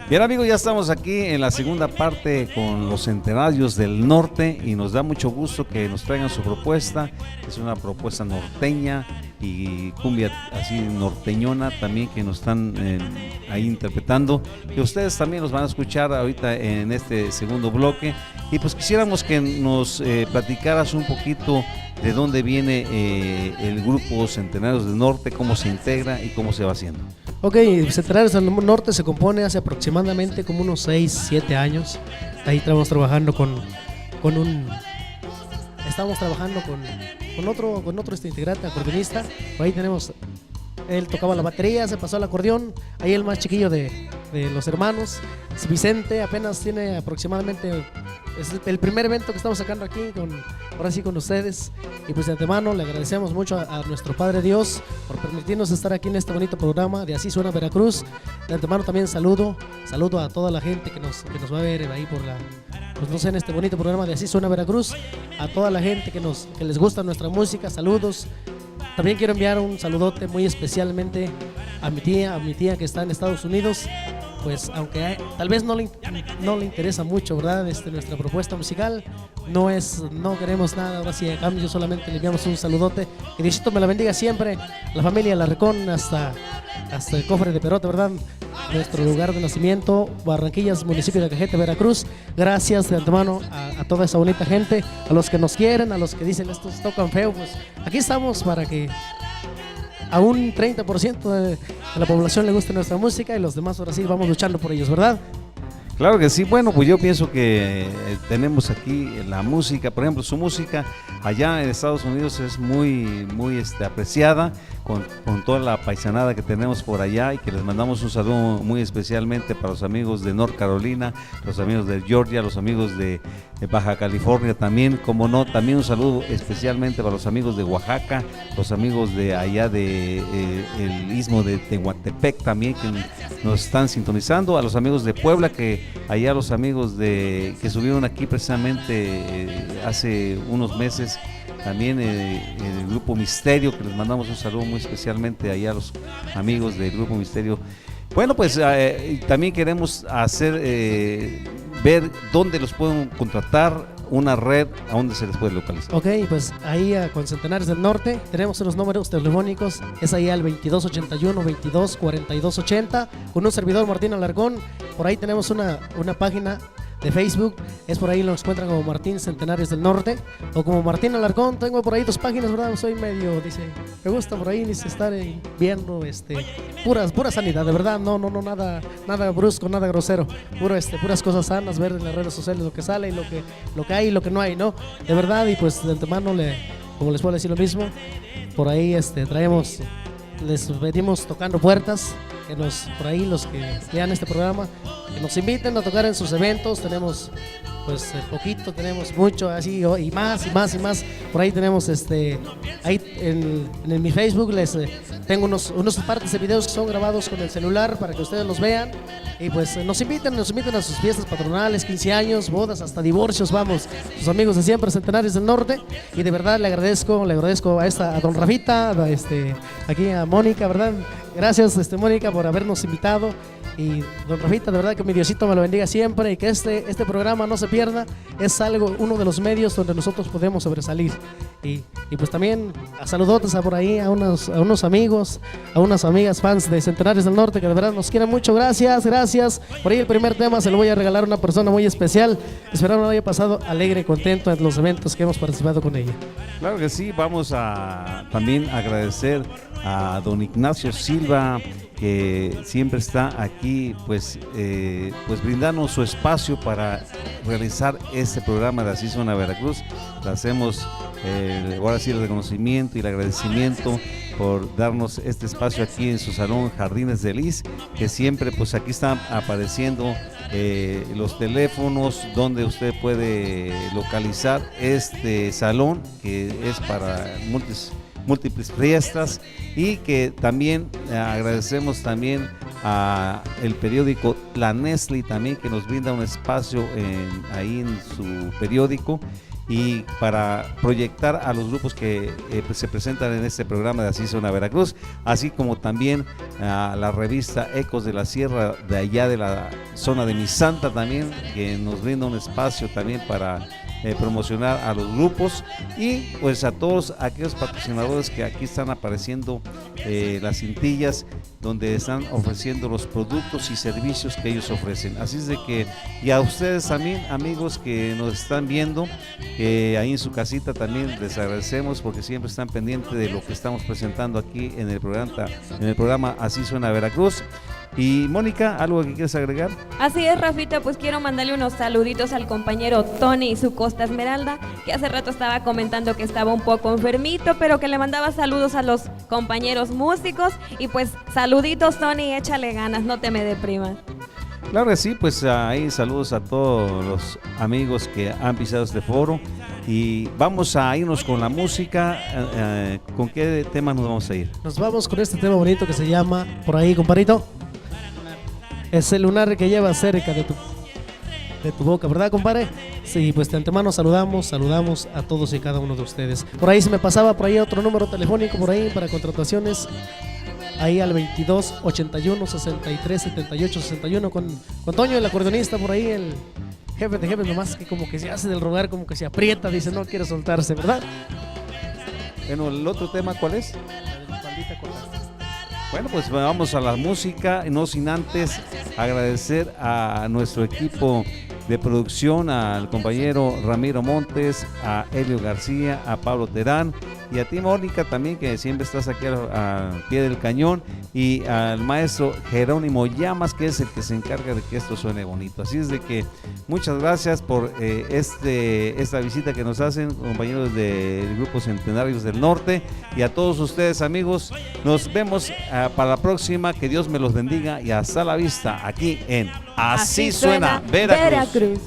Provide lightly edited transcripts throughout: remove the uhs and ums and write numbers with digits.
Bien amigos, ya estamos aquí en la segunda parte con los Centenarios del Norte y nos da mucho gusto que nos traigan su propuesta. Es una propuesta norteña y cumbia así norteñona también que nos están ahí interpretando, que ustedes también los van a escuchar ahorita en este segundo bloque. Y pues quisiéramos que nos platicaras un poquito de dónde viene el grupo Centenarios del Norte, cómo se integra y cómo se va haciendo. Ok, Centenarios del Norte se compone hace aproximadamente como unos 6, 7 años. Ahí estamos trabajando estamos trabajando con otro integrante, acordeonista. Por ahí tenemos, él tocaba la batería, se pasó al acordeón. Ahí el más chiquillo de los hermanos, Vicente, apenas tiene aproximadamente, es el primer evento que estamos sacando aquí ahora sí con ustedes. Y pues de antemano le agradecemos mucho a nuestro Padre Dios por permitirnos estar aquí en este bonito programa de Así Suena Veracruz. De antemano también saludo a toda la gente que nos va a ver ahí pues no sé, en este bonito programa de Así Suena Veracruz. A toda la gente que les gusta nuestra música, saludos. También quiero enviar un saludote muy especialmente a mi tía que está en Estados Unidos. Pues aunque tal vez no le interesa mucho, ¿verdad? Nuestra propuesta musical no queremos nada ahora sí a cambio, solamente le enviamos un saludote. Que Diosito me la bendiga siempre, la familia Larracón hasta el Cofre de Perote, ¿verdad? Nuestro lugar de nacimiento, Barranquillas, municipio de Cajete, Veracruz. Gracias de antemano a toda esa bonita gente, a los que nos quieren, a los que dicen estos tocan feo, pues aquí estamos para que a un 30% de la población le guste nuestra música y los demás ahora sí vamos luchando por ellos, ¿verdad? Claro que sí. Bueno, pues yo pienso que tenemos aquí la música, por ejemplo, su música allá en Estados Unidos es muy apreciada con toda la paisanada que tenemos por allá, y que les mandamos un saludo muy especialmente para los amigos de North Carolina, los amigos de Georgia, los amigos de Baja California también, como no, también un saludo especialmente para los amigos de Oaxaca, los amigos de allá de el istmo de Tehuantepec también, que nos están sintonizando, a los amigos de Puebla, que allá los amigos que subieron aquí precisamente hace unos meses, también el Grupo Misterio, que les mandamos un saludo muy especialmente allá a los amigos del Grupo Misterio. Bueno, pues también queremos hacer ver dónde los pueden contratar, una red a dónde se les puede localizar. Ok, pues ahí con Centenarios del Norte tenemos unos números telefónicos, es ahí al 2281-224280, con un servidor Martín Alarcón. Por ahí tenemos una página de Facebook, es por ahí nos encuentran como Martín Centenarios del Norte o como Martín Alarcón. Tengo por ahí 2 páginas, ¿verdad? Soy medio, me gusta por ahí estar viendo pura sanidad, de verdad, no nada brusco, nada grosero, puras cosas sanas, ver en las redes sociales lo que sale y lo que hay y lo que no hay, ¿no? De verdad. Y pues de antemano como les puedo decir lo mismo, por ahí les venimos tocando puertas, por ahí los que vean este programa, que nos inviten a tocar en sus eventos. Tenemos pues poquito, tenemos mucho así y más. Por ahí tenemos ahí en mi Facebook tengo unos partes de videos que son grabados con el celular para que ustedes los vean. Y pues nos inviten a sus fiestas patronales, 15 años, bodas, hasta divorcios, vamos, sus amigos de siempre, Centenarios del Norte. Y de verdad le agradezco a don Rafita, aquí a Mónica, ¿verdad? Gracias Mónica por habernos invitado. Y don Rafita, de verdad que mi Diosito me lo bendiga siempre, y que este programa no se pierda. Es uno de los medios donde nosotros podemos sobresalir. Y pues también a saludotes por ahí a unos amigos, a unas amigas fans de Centenarios del Norte que de verdad nos quieren mucho. Gracias. Por ahí el primer tema se lo voy a regalar a una persona muy especial. Espero no haya pasado alegre y contento en los eventos que hemos participado con ella. Claro que sí. Vamos a también agradecer a don Ignacio Silva, que siempre está aquí pues brindarnos su espacio para realizar este programa de Así Suena Veracruz. Le hacemos ahora sí el reconocimiento y el agradecimiento por darnos este espacio aquí en su salón Jardines de Lis, que siempre pues aquí están apareciendo los teléfonos donde usted puede localizar este salón, que es para múltiples fiestas. Y que también agradecemos también a el periódico La Nestlé también, que nos brinda un espacio ahí en su periódico. y para proyectar a los grupos que pues se presentan en este programa de Así Suena Veracruz, así como también a la revista Ecos de la Sierra de allá de la zona de Misanta también, que nos brinda un espacio también para promocionar a los grupos, y pues a todos aquellos patrocinadores que aquí están apareciendo, las cintillas donde están ofreciendo los productos y servicios que ellos ofrecen. Así es de que, y a ustedes también, amigos que nos están viendo ahí en su casita, también les agradecemos porque siempre están pendientes de lo que estamos presentando aquí en el programa Así Suena Veracruz. Y Mónica, ¿algo que quieres agregar? Así es, Rafita, pues quiero mandarle unos saluditos al compañero Tony y su Costa Esmeralda, que hace rato estaba comentando que estaba un poco enfermito, pero que le mandaba saludos a los compañeros músicos. Y pues saluditos, Tony, échale ganas, no te me deprimas. Claro que sí, pues ahí saludos a todos los amigos que han pisado este foro, y vamos a irnos con la música. ¿Con qué tema nos vamos a ir? Nos vamos con este tema bonito que se llama, por ahí, compadrito, es el lunar que lleva cerca de tu boca, ¿verdad, compadre? Sí, pues de antemano saludamos a todos y cada uno de ustedes. Por ahí se me pasaba por ahí otro número telefónico por ahí para contrataciones, ahí al 22 81 63 78 61 con Toño, el acordeonista, por ahí el jefe de jefes, nomás que como que se hace del rogar, como que se aprieta, dice no quiere soltarse, ¿verdad? Bueno, el otro tema, ¿cuál es? Bueno, pues vamos a la música, no sin antes agradecer a nuestro equipo de producción, al compañero Ramiro Montes, a Helio García, a Pablo Terán, y a ti, Mónica, también, que siempre estás aquí al pie del cañón, y al maestro Jerónimo Llamas, que es el que se encarga de que esto suene bonito. Así es de que muchas gracias por esta visita que nos hacen, compañeros del Grupo Centenarios del Norte, y a todos ustedes, amigos, nos vemos para la próxima. Que Dios me los bendiga y hasta la vista aquí en Así Suena Veracruz.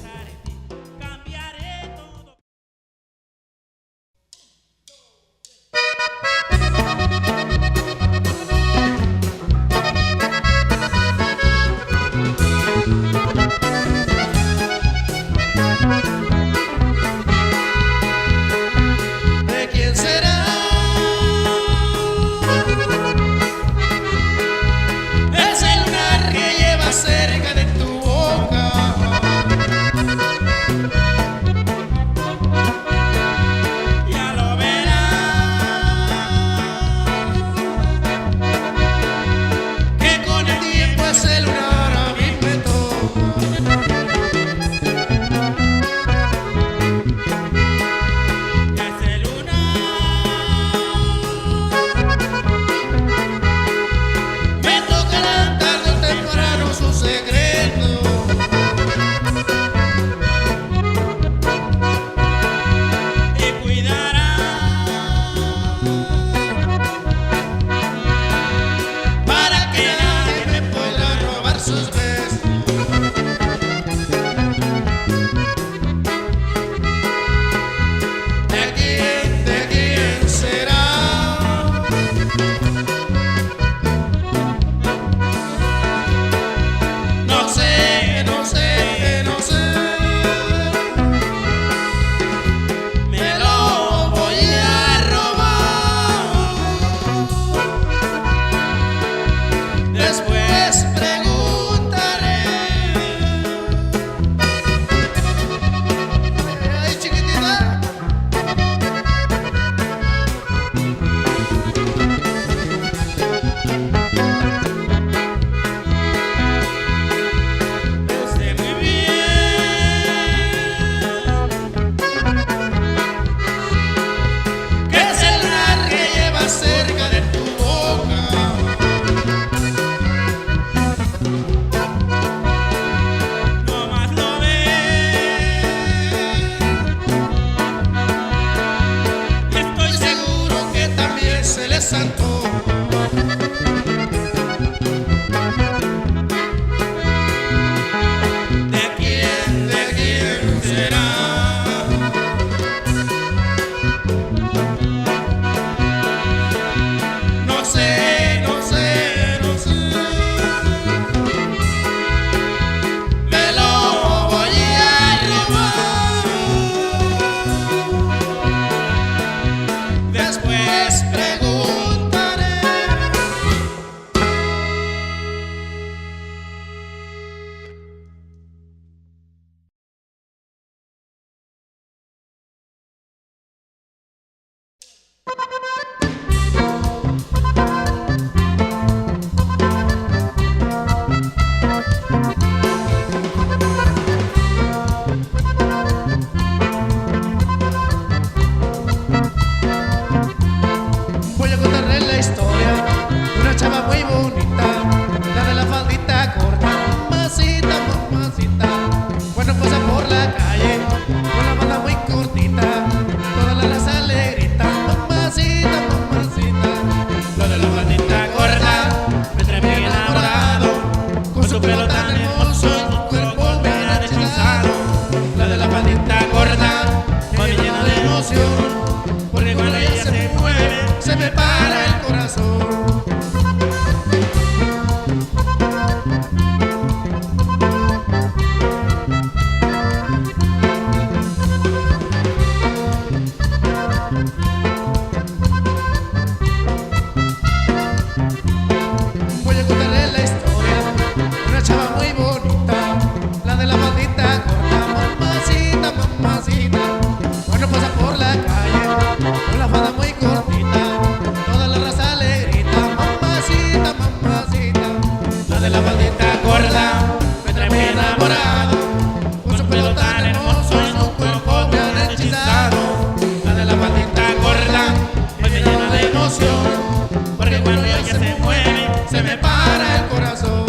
muy bonita, la de la faldita corta, mamacita, mamacita. Cuando pasa por la calle, con la falda muy cortita, toda la raza le grita, mamacita, mamacita. La de la faldita corta, me trae bien enamorado, con su pelo tan hermoso y su cuerpo bien hechizado. La de la faldita corta, me llena de emoción, porque cuando ella se mueve, se me para el corazón. Voy a contarle la historia de una chava muy bonita, la de la faldita corta, mamacita, mamacita. Cuando pasa por la calle, con la falda muy cortita, toda la raza le grita, mamacita, mamacita. La de la faldita corta, me trae muy enamorado, con su pelo tan hermoso y su cuerpo tan hechizado. La de la faldita corta, me llena de emoción, porque cuando ella se mueve, se me para el corazón.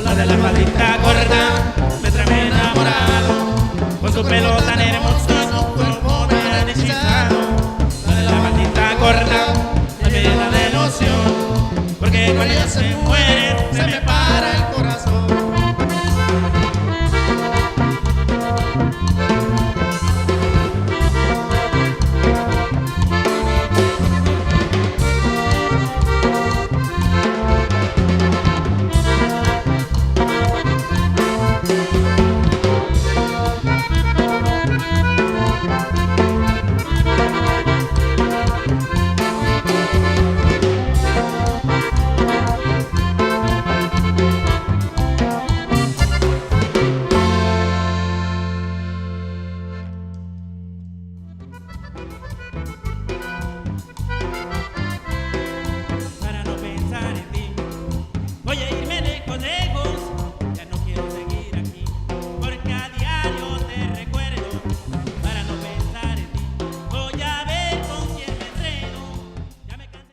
La de la faldita corta, me trae enamorado, con su pelo tan hermoso y su cuerpo bien hechizado. La de la faldita corta, me llena de emoción, porque cuando ella se mueve,